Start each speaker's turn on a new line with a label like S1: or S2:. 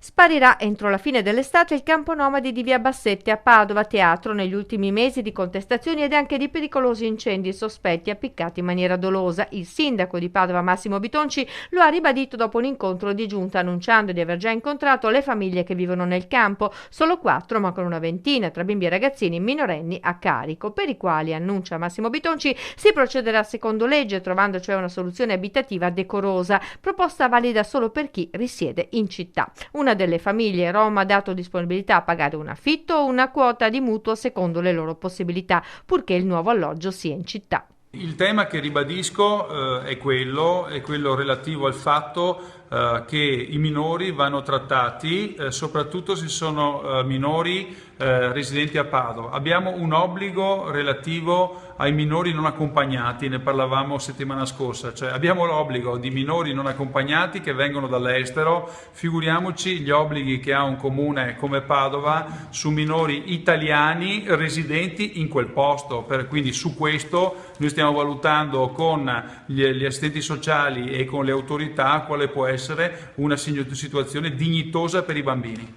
S1: Sparirà entro la fine dell'estate il campo nomadi di Via Bassetti a Padova, teatro negli ultimi mesi di contestazioni ed anche di pericolosi incendi sospetti appiccati in maniera dolosa. Il sindaco di Padova, Massimo Bitonci, lo ha ribadito dopo un incontro di giunta, annunciando di aver già incontrato le famiglie che vivono nel campo. Solo 4, ma con una ventina tra bimbi e ragazzini minorenni a carico, per i quali, annuncia Massimo Bitonci, si procederà secondo legge, trovando cioè una soluzione abitativa decorosa, proposta valida solo per chi risiede in città. Una delle famiglie rom ha dato disponibilità a pagare un affitto o una quota di mutuo secondo le loro possibilità, purché il nuovo alloggio sia in città.
S2: Il tema che ribadisco è quello relativo al fatto che i minori vanno trattati, soprattutto se sono minori residenti a Padova. Abbiamo un obbligo relativo ai minori non accompagnati, ne parlavamo settimana scorsa, cioè abbiamo l'obbligo di minori non accompagnati che vengono dall'estero, figuriamoci gli obblighi che ha un comune come Padova su minori italiani residenti in quel posto. Quindi su questo noi stiamo valutando con gli assistenti sociali e con le autorità quale può essere una situazione dignitosa per i bambini.